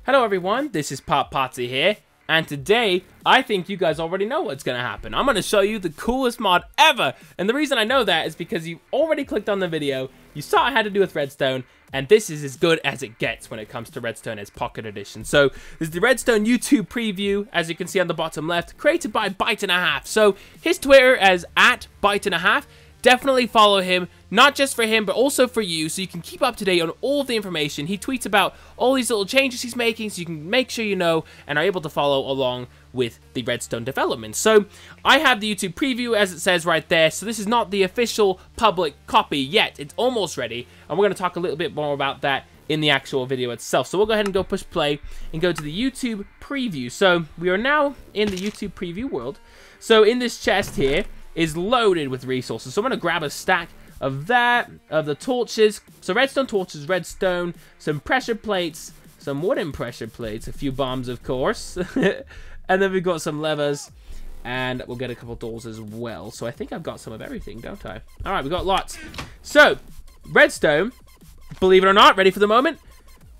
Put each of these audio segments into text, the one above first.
Hello everyone, this is potpotsie here, and today, I think you guys already know what's gonna happen. I'm gonna show you the coolest mod ever, and the reason I know that is because you already clicked on the video, you saw it had to do with Redstone, and this is as good as it gets when it comes to Redstone as Pocket Edition. So, this is the Redstone YouTube preview, as you can see on the bottom left, created by Bite1/2. So, his Twitter is @Bite1/2. Definitely follow him, not just for him, but also for you, so you can keep up to date on all of the information. He tweets about all these little changes he's making, so you can make sure you know and are able to follow along with the Redstone development. So, I have the YouTube preview, as it says right there, so this is not the official public copy yet. It's almost ready, and we're going to talk a little bit more about that in the actual video itself. So, we'll go ahead and go push play and go to the YouTube preview. So, we are now in the YouTube preview world. So, in this chest here is loaded with resources. So I'm going to grab a stack of that, of the torches. So redstone torches, redstone, some pressure plates, some wooden pressure plates, a few bombs, of course. And then we've got some levers, and we'll get a couple doors as well. So I think I've got some of everything, don't I? All right, we've got lots. So, redstone, believe it or not, ready for the moment?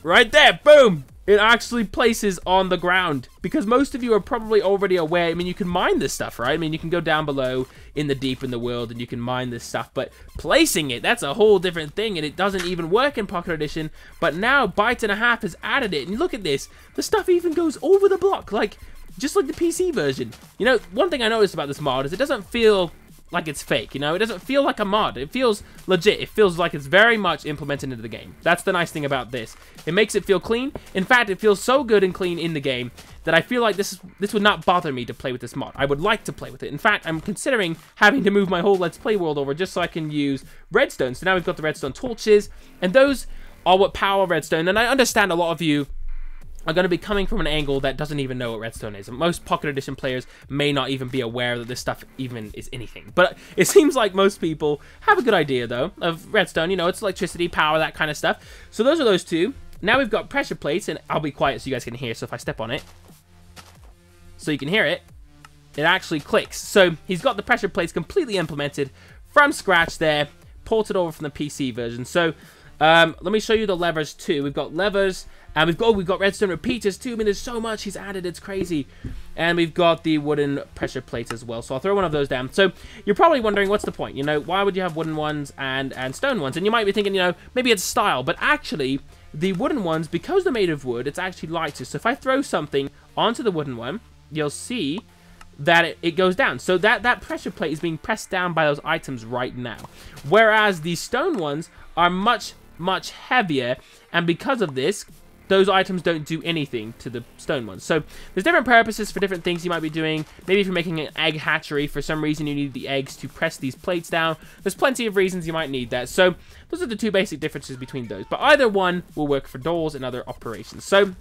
Right there, boom! It actually places on the ground, because most of you are probably already aware. I mean, you can mine this stuff, right? I mean, you can go down below in the deep in the world and you can mine this stuff, but placing it, that's a whole different thing, and it doesn't even work in Pocket Edition. But now Bite1/2 has added it, and look at this, the stuff even goes over the block, like just like the PC version. You know, one thing I noticed about this mod is it doesn't feel like it's fake, you know? It doesn't feel like a mod. It feels legit. It feels like it's very much implemented into the game. That's the nice thing about this. It makes it feel clean. In fact, it feels so good and clean in the game that I feel like this would not bother me to play with this mod. I would like to play with it. In fact, I'm considering having to move my whole Let's Play world over just so I can use redstone. So now we've got the redstone torches, and those are what power redstone. And I understand a lot of you are going to be coming from an angle that doesn't even know what redstone is. And most Pocket Edition players may not even be aware that this stuff even is anything. But it seems like most people have a good idea, though, of redstone. You know, it's electricity, power, that kind of stuff. So those are those two. Now we've got pressure plates, and I'll be quiet so you guys can hear. So if I step on it, so you can hear it, it actually clicks. So he's got the pressure plates completely implemented from scratch there, ported over from the PC version. So let me show you the levers too. We've got levers, and we've got redstone repeaters too. I mean, there's so much he's added, it's crazy. And we've got the wooden pressure plates as well. So I'll throw one of those down. So you're probably wondering, what's the point? You know, why would you have wooden ones and stone ones? And you might be thinking, you know, maybe it's style. But actually, the wooden ones, because they're made of wood, it's actually lighter. So if I throw something onto the wooden one, you'll see that it goes down. So that pressure plate is being pressed down by those items right now. Whereas the stone ones are much heavier, and because of this, those items don't do anything to the stone ones. So there's different purposes for different things you might be doing. Maybe if you're making an egg hatchery, for some reason you need the eggs to press these plates down. There's plenty of reasons you might need that. So those are the two basic differences between those. But either one will work for doors and other operations. So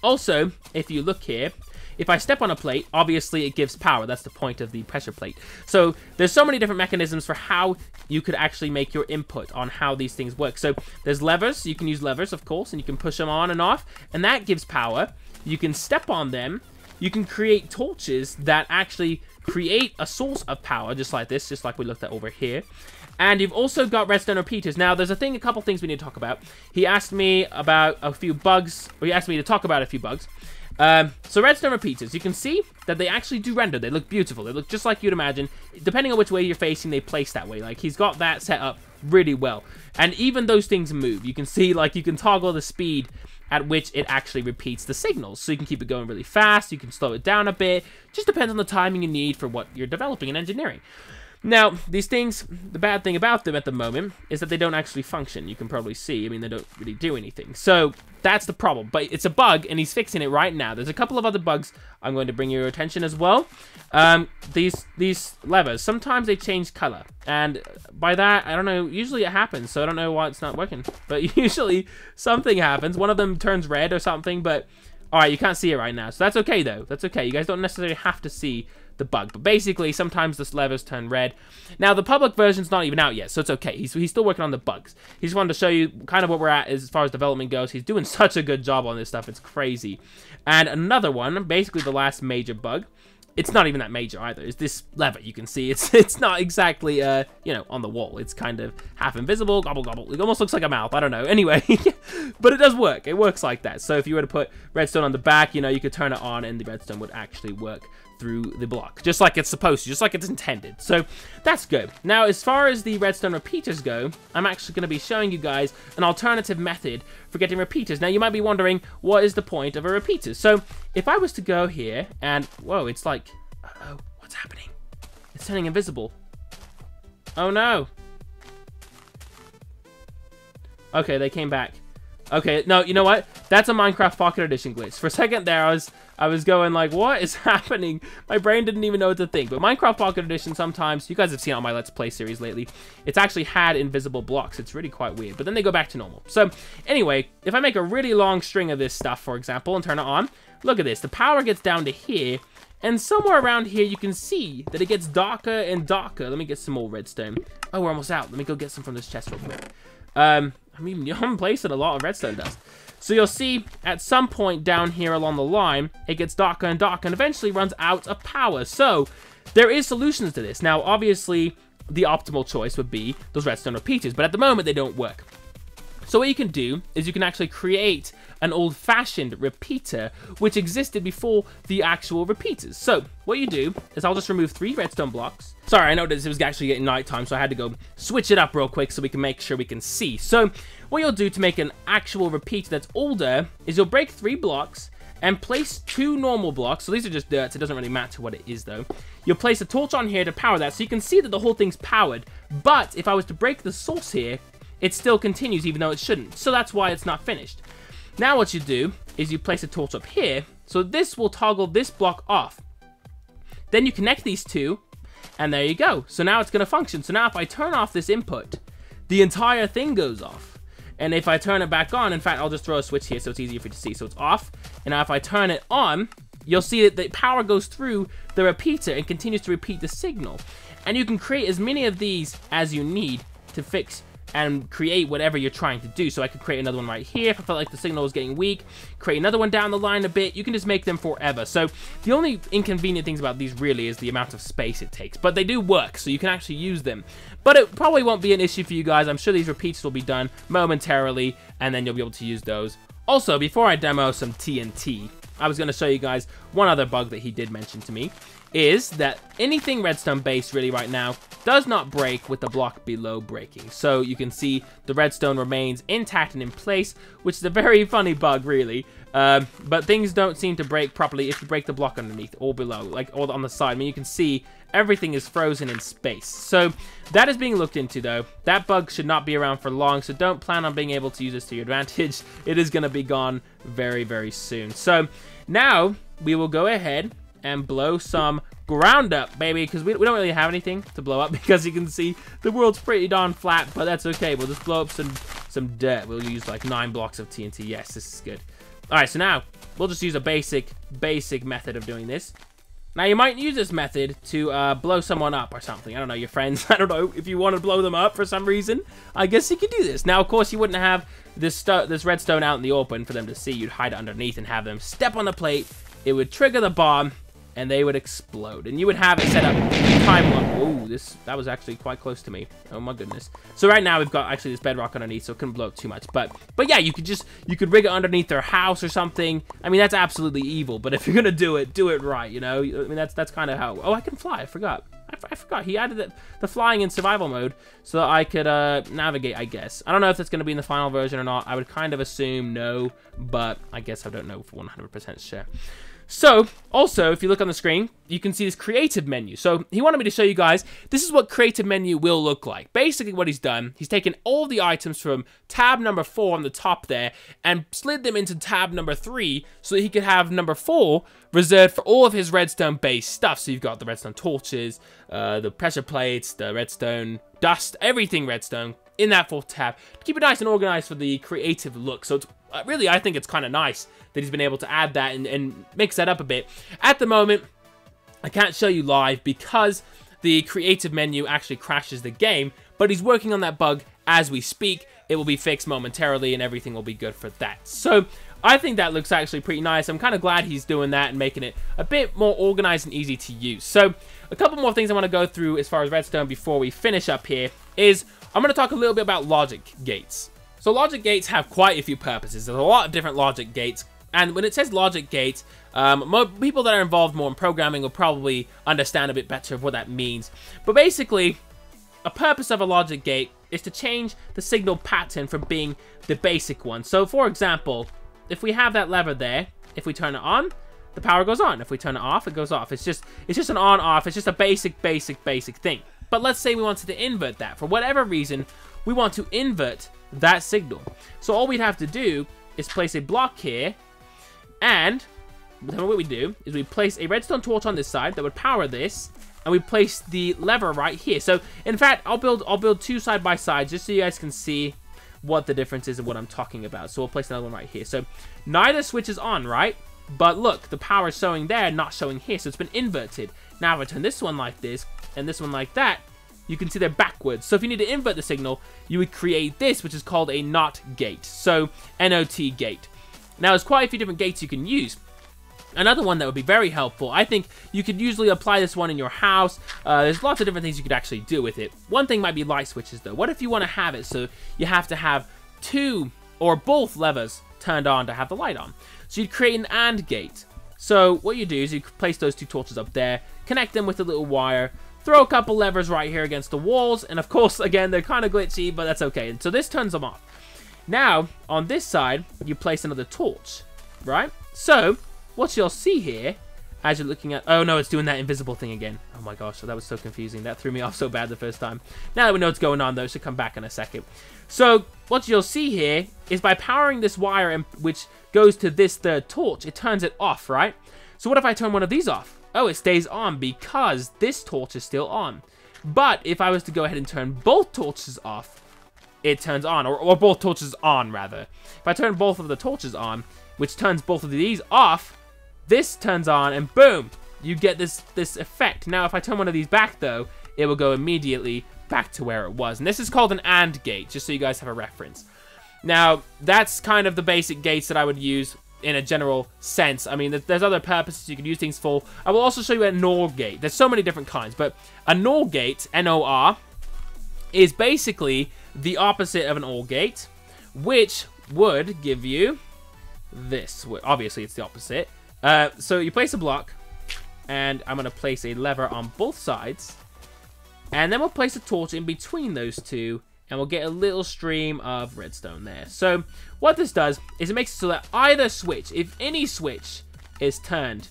also, if you look here, if I step on a plate, obviously it gives power. That's the point of the pressure plate. So there's so many different mechanisms for how you could actually make your input on how these things work. So there's levers. You can use levers, of course, and you can push them on and off, and that gives power. You can step on them. You can create torches that actually create a source of power, just like this, just like we looked at over here. And you've also got redstone repeaters. Now, there's a couple things we need to talk about. He asked me about a few bugs, or he asked me to talk about a few bugs. So redstone repeaters, you can see that they actually do render. They look beautiful. They look just like you'd imagine. Depending on which way you're facing, they place that way. Like, he's got that set up really well. And even those things move. You can see, like, you can toggle the speed at which it actually repeats the signals. So you can keep it going really fast. You can slow it down a bit. Just depends on the timing you need for what you're developing in engineering. Now, these things, the bad thing about them at the moment is that they don't actually function. You can probably see. I mean, they don't really do anything. So that's the problem. But it's a bug, and he's fixing it right now. There's a couple of other bugs I'm going to bring your attention as well. These levers, sometimes they change color. And by that, I don't know, usually it happens. So I don't know why it's not working. But usually something happens. One of them turns red or something. But, all right, you can't see it right now. So that's okay, though. That's okay. You guys don't necessarily have to see the bug, but basically sometimes the levers turn red. Now the public version's not even out yet, so it's okay. He's still working on the bugs. He just wanted to show you kind of what we're at as far as development goes. He's doing such a good job on this stuff, it's crazy. And another one, basically the last major bug, it's not even that major either. It's this lever. You can see it's not exactly, you know, on the wall. It's kind of half invisible, gobble, gobble. It almost looks like a mouth. I don't know. Anyway, but it does work. It works like that. So if you were to put redstone on the back, you know, you could turn it on and the redstone would actually work through the block, just like it's supposed to, just like it's intended. So that's good. Now, as far as the redstone repeaters go, I'm actually going to be showing you guys an alternative method for getting repeaters. Now, you might be wondering, what is the point of a repeater? So if I was to go here and, whoa, it's like, uh-oh, what's happening? It's turning invisible. Oh no. Okay, they came back. Okay, no, you know what? That's a Minecraft Pocket Edition glitch. For a second there, I was going like, what is happening? My brain didn't even know what to think. But Minecraft Pocket Edition, sometimes, you guys have seen it on my Let's Play series lately, it's actually had invisible blocks. It's really quite weird. But then they go back to normal. So, anyway, if I make a really long string of this stuff, for example, and turn it on, look at this. The power gets down to here, and somewhere around here, you can see that it gets darker and darker. Let me get some more redstone. Oh, we're almost out. Let me go get some from this chest real quick. I mean, you haven't placed a lot of redstone dust. So you'll see at some point down here along the line, it gets darker and darker and eventually runs out of power. So there is solutions to this. Now, obviously, the optimal choice would be those redstone repeaters, but at the moment, they don't work. So what you can do is you can actually create an old-fashioned repeater, which existed before the actual repeaters. So what you do is I'll just remove 3 redstone blocks. Sorry, I noticed it was actually getting nighttime, so I had to go switch it up real quick so we can make sure we can see. So what you'll do to make an actual repeater that's older is you'll break 3 blocks and place 2 normal blocks. So these are just dirt, so it doesn't really matter what it is though. You'll place a torch on here to power that, so you can see that the whole thing's powered. But if I was to break the source here, it still continues even though it shouldn't. So that's why it's not finished. Now what you do is you place a torch up here, so this will toggle this block off. Then you connect these two, and there you go. So now it's going to function. So now if I turn off this input, the entire thing goes off. And if I turn it back on, in fact, I'll just throw a switch here so it's easier for you to see. So it's off. And now if I turn it on, you'll see that the power goes through the repeater and continues to repeat the signal. And you can create as many of these as you need to fix and create whatever you're trying to do. So I could create another one right here if I felt like the signal was getting weak, create another one down the line a bit. You can just make them forever. So the only inconvenient things about these really is the amount of space it takes, but they do work, so you can actually use them. But it probably won't be an issue for you guys. I'm sure these repeats will be done momentarily, and then you'll be able to use those. Also, before I demo some TNT, I was going to show you guys one other bug that he did mention to me, is that anything redstone based really right now does not break with the block below breaking. So you can see the redstone remains intact and in place, which is a very funny bug really. But things don't seem to break properly if you break the block underneath or below, like or on the side. I mean, you can see everything is frozen in space. So that is being looked into though. That bug should not be around for long, so don't plan on being able to use this to your advantage. It is going to be gone very, very soon. So now we will go ahead and blow some ground up, baby, because we don't really have anything to blow up because you can see the world's pretty darn flat, but that's okay. We'll just blow up some dirt. We'll use like 9 blocks of TNT. Yes, this is good. All right, so now we'll just use a basic method of doing this. Now, you might use this method to blow someone up or something. I don't know, your friends. I don't know if you want to blow them up for some reason. I guess you could do this. Now, of course, you wouldn't have this redstone out in the open for them to see. You'd hide it underneath and have them step on the plate. It would trigger the bomb, and they would explode. And you would have it set up time lock. Whoa, that was actually quite close to me. Oh my goodness. So right now we've got actually this bedrock underneath, so it couldn't blow up too much. But yeah, you could rig it underneath their house or something. I mean, that's absolutely evil. But if you're gonna do it right, you know. I mean, that's kind of how. Oh, I can fly. I forgot. I forgot. He added the flying in survival mode so that I could navigate, I guess. I don't know if that's going to be in the final version or not. I would kind of assume no, but I guess I don't know for 100% sure. So, also, if you look on the screen, you can see this creative menu. So, he wanted me to show you guys, this is what creative menu will look like. Basically, what he's done, he's taken all the items from tab number 4 on the top there and slid them into tab number 3 so that he could have number 4 reserved for all of his redstone-based stuff. So, you've got the redstone torches, the pressure plates, the redstone dust, everything redstone in that 4th tab to keep it nice and organized for the creative look. So, it's really, I think it's kind of nice that he's been able to add that and mix that up a bit. At the moment, I can't show you live because the creative menu actually crashes the game, but he's working on that bug as we speak. It will be fixed momentarily and everything will be good for that. So I think that looks actually pretty nice. I'm kind of glad he's doing that and making it a bit more organized and easy to use. So a couple more things I want to go through as far as redstone before we finish up here is I'm going to talk a little bit about logic gates. So logic gates have quite a few purposes. There's a lot of different logic gates. And when it says logic gates, people that are involved more in programming will probably understand a bit better of what that means. But basically, a purpose of a logic gate is to change the signal pattern from being the basic one. So for example, if we have that lever there, if we turn it on, the power goes on. If we turn it off, it goes off. It's just an on-off. It's just a basic thing. But let's say we wanted to invert that. For whatever reason, we want to invert that signal. So all we'd have to do is place a block here, and then what we do is we place a redstone torch on this side that would power this, and we place the lever right here. So in fact, I'll build two side by side just so you guys can see what the difference is and what I'm talking about. So we'll place another one right here. So neither switch is on, right? But look, the power is showing there, not showing here. So it's been inverted. Now if I turn this one like this and this one like that, you can see they're backwards. So if you need to invert the signal, you would create this, which is called a NOT gate. So NOT gate. Now there's quite a few different gates you can use. Another one that would be very helpful, I think you could usually apply this one in your house. There's lots of different things you could actually do with it. One thing might be light switches though. What if you want to have it so you have to have two or both levers turned on to have the light on? So you'd create an AND gate. So what you do is you place those two torches up there, connect them with a little wire, throw a couple levers right here against the walls, and of course, again, they're kind of glitchy, but that's okay. And so this turns them off. Now, on this side, you place another torch, right? So what you'll see here, as you're looking at... Oh, no, it's doing that invisible thing again. Oh, my gosh, that was so confusing. That threw me off so bad the first time. Now that we know what's going on, though, it should come back in a second. So what you'll see here is by powering this wire, which goes to this third torch, it turns it off, right? So what if I turn one of these off? Oh, it stays on because this torch is still on. But if I was to go ahead and turn both torches off, it turns on. Or both torches on, rather. If I turn both of the torches on, which turns both of these off, this turns on, and boom, you get this effect. Now, if I turn one of these back, though, it will go immediately back to where it was. And this is called an AND gate, just so you guys have a reference. Now, that's kind of the basic gates that I would use in a general sense. I mean, there's other purposes you can use things for. I will also show you a NOR gate. There's so many different kinds, but a NOR gate, N-O-R, is basically the opposite of an OR gate, which would give you this. Obviously, it's the opposite. So you place a block, and I'm going to place a lever on both sides, and then we'll place a torch in between those two, and we'll get a little stream of redstone there. So what this does is it makes it so that either switch, if any switch is turned,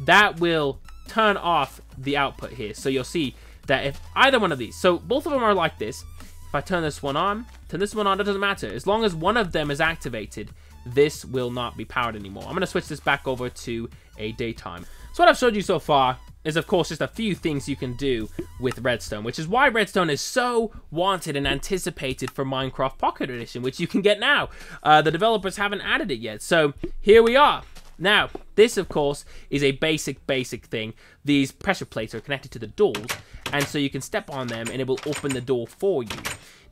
that will turn off the output here. So you'll see that if either one of these, so both of them are like this. If I turn this one on, it doesn't matter. As long as one of them is activated, this will not be powered anymore. I'm going to switch this back over to a daytime. So what I've showed you so far is, of course, just a few things you can do with redstone, which is why redstone is so wanted and anticipated for Minecraft Pocket Edition, which you can get now. The developers haven't added it yet, so here we are. Now, this, of course, is a basic thing. These pressure plates are connected to the doors, and so you can step on them, and it will open the door for you.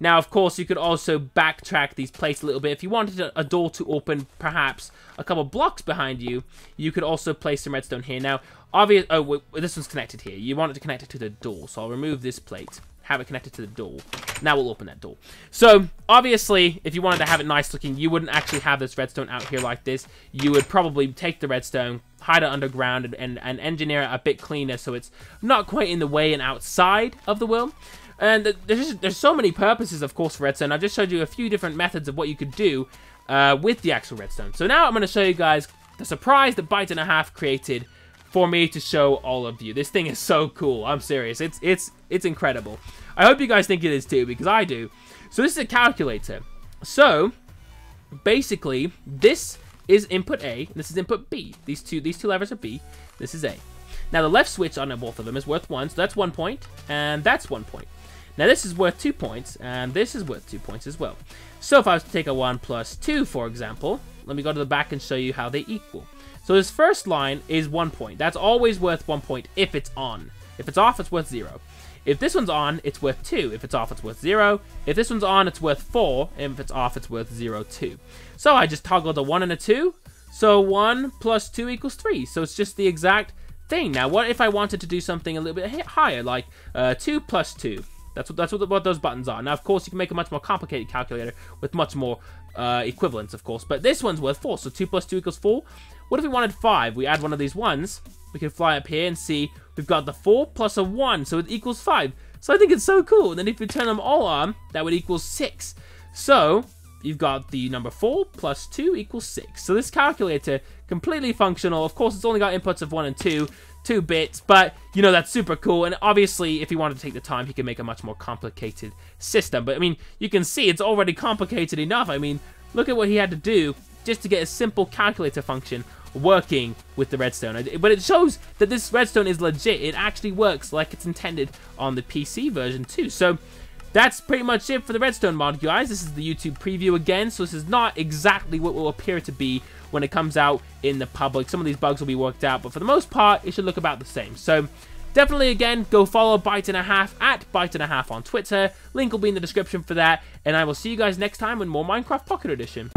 Now, of course, you could also backtrack these plates a little bit. If you wanted a door to open, perhaps, a couple blocks behind you, you could also place some redstone here. Now, this one's connected here. You want it to connect it to the door, so I'll remove this plate, have it connected to the door. Now we'll open that door. So, obviously, if you wanted to have it nice looking, you wouldn't actually have this redstone out here like this. You would probably take the redstone, hide it underground, and engineer it a bit cleaner so it's not quite in the way and outside of the world. And there's so many purposes, of course, for redstone. I've just showed you a few different methods of what you could do with the actual redstone. So now I'm going to show you guys the surprise that Byte1/2 created for me to show all of you. This thing is so cool. I'm serious. It's incredible. I hope you guys think it is too, because I do. So this is a calculator. So basically, this is input A, and this is input B. These two levers are B. This is A. Now the left switch on both of them is worth 1, so that's 1 point, and that's 1 point. Now this is worth 2 points, and this is worth 2 points as well. So if I was to take a 1 plus 2, for example, let me go to the back and show you how they equal. So this first line is 1 point. That's always worth 1 point if it's on. If it's off, it's worth 0. If this one's on, it's worth 2. If it's off, it's worth 0. If this one's on, it's worth 4. And if it's off, it's worth 0, 2. So I just toggled a 1 and a 2. So 1 plus 2 equals 3. So it's just the exact thing. Now, what if I wanted to do something a little bit higher, like 2 plus 2? That's what those buttons are. Now, of course, you can make a much more complicated calculator with much more equivalents, of course. But this one's worth 4. So 2 plus 2 equals 4. What if we wanted 5? We add one of these ones. We can fly up here and see we've got the 4 plus a 1, so it equals 5. So I think it's so cool. And then if we turn them all on, that would equal 6. So you've got the number 4 plus 2 equals 6. So this calculator, completely functional. Of course, it's only got inputs of 1 and 2 bits, but, you know, that's super cool. And obviously, if he wanted to take the time, he could make a much more complicated system. But, I mean, you can see it's already complicated enough. I mean, look at what he had to do just to get a simple calculator function working with the redstone. But it shows that this redstone is legit. It actually works like it's intended on the PC version too. So that's pretty much it for the redstone mod, guys. This is the YouTube preview again, so this is not exactly what will appear to be when it comes out in the public. Some of these bugs will be worked out, but for the most part, it should look about the same. So definitely, again, go follow Byte1/2 at Byte1/2 on Twitter. Link will be in the description for that, and I will see you guys next time with more Minecraft Pocket Edition.